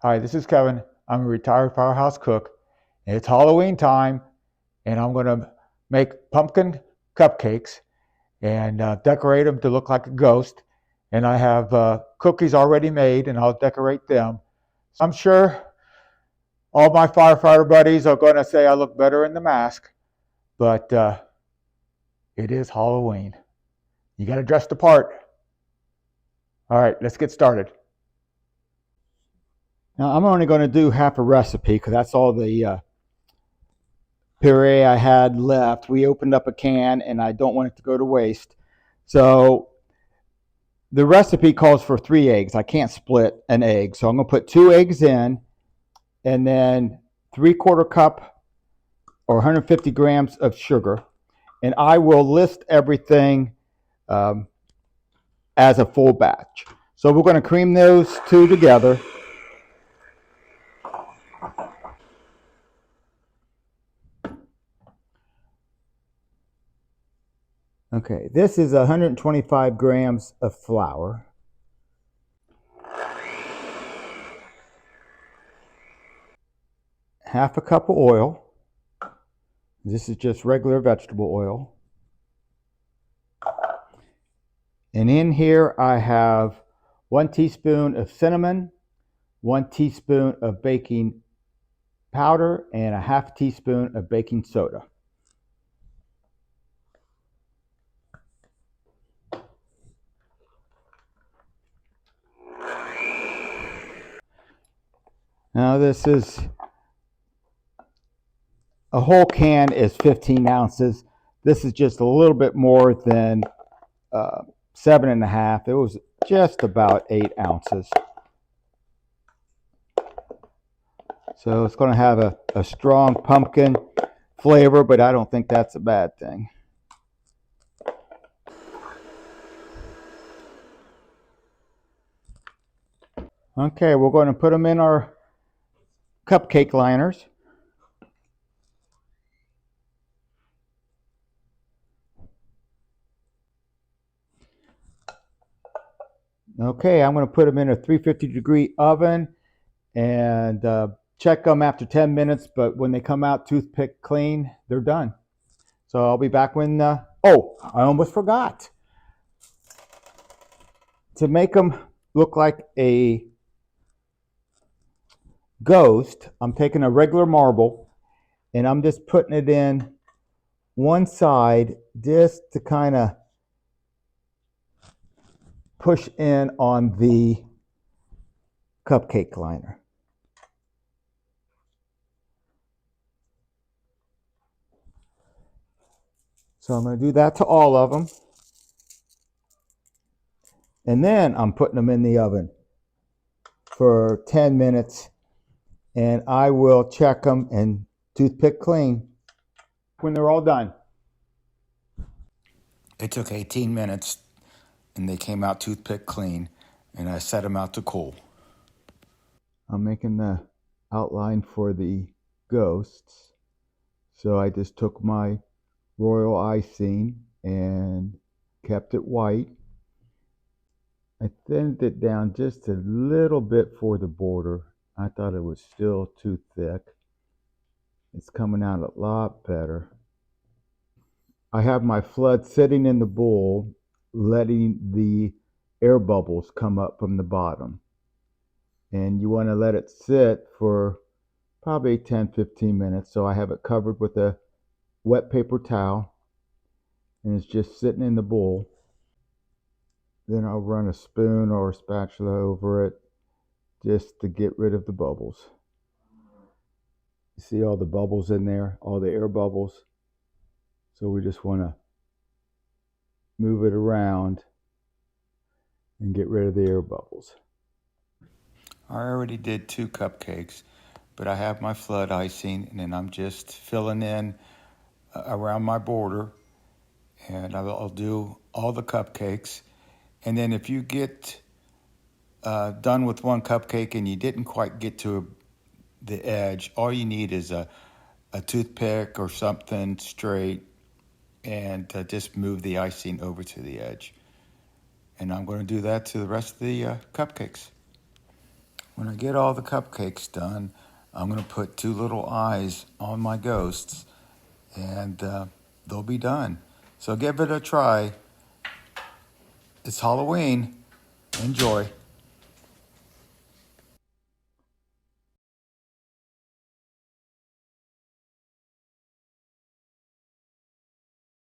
Hi, this is Kevin. I'm a retired firehouse cook, and it's Halloween time, and I'm going to make pumpkin cupcakes and decorate them to look like a ghost. And I have cookies already made, and I'll decorate them. I'm sure all my firefighter buddies are going to say I look better in the mask, but it is Halloween. You got to dress the part. All right, let's get started. Now, I'm only going to do half a recipe because that's all the puree I had left. We opened up a can and I don't want it to go to waste. So the recipe calls for 3 eggs. I can't split an egg. So I'm going to put 2 eggs in and then 3/4 cup or 150 grams of sugar. And I will list everything as a full batch. So we're going to cream those two together. Okay, this is 125 grams of flour. Half a cup of oil. This is just regular vegetable oil. And in here I have 1 teaspoon of cinnamon, 1 teaspoon of baking powder, and a half teaspoon of baking soda. Now this is, a whole can is 15 ounces. This is just a little bit more than 7.5. It was just about 8 ounces. So it's going to have a strong pumpkin flavor, but I don't think that's a bad thing. Okay, we're going to put them in our cupcake liners. Okay, I'm going to put them in a 350-degree oven and check them after 10 minutes, but when they come out toothpick clean, they're done. So I'll be back when, oh, I almost forgot. To make them look like a ghost, I'm taking a regular marble and I'm just putting it in one side just to kind of push in on the cupcake liner. So I'm going to do that to all of them. And then I'm putting them in the oven for 10 minutes. And I will check them and toothpick clean when they're all done. It took 18 minutes and they came out toothpick clean, and I set them out to cool. I'm making the outline for the ghosts. So I just took my royal icing and kept it white. I thinned it down just a little bit for the border. I thought it was still too thick. It's coming out a lot better. I have my flood sitting in the bowl, letting the air bubbles come up from the bottom. And you want to let it sit for probably 10-15 minutes. So I have it covered with a wet paper towel and it's just sitting in the bowl. Then I'll run a spoon or a spatula over it just to get rid of the bubbles. You see all the bubbles in there, all the air bubbles. So we just want to move it around and get rid of the air bubbles. I already did 2 cupcakes, but I have my flood icing, and then I'm just filling in around my border, and I'll do all the cupcakes. And then if you get done with one cupcake and you didn't quite get to the edge, all you need is a toothpick or something straight, and just move the icing over to the edge. And I'm going to do that to the rest of the cupcakes. When I get all the cupcakes done, I'm going to put two little eyes on my ghosts, and they'll be done. So give it a try. It's Halloween. Enjoy.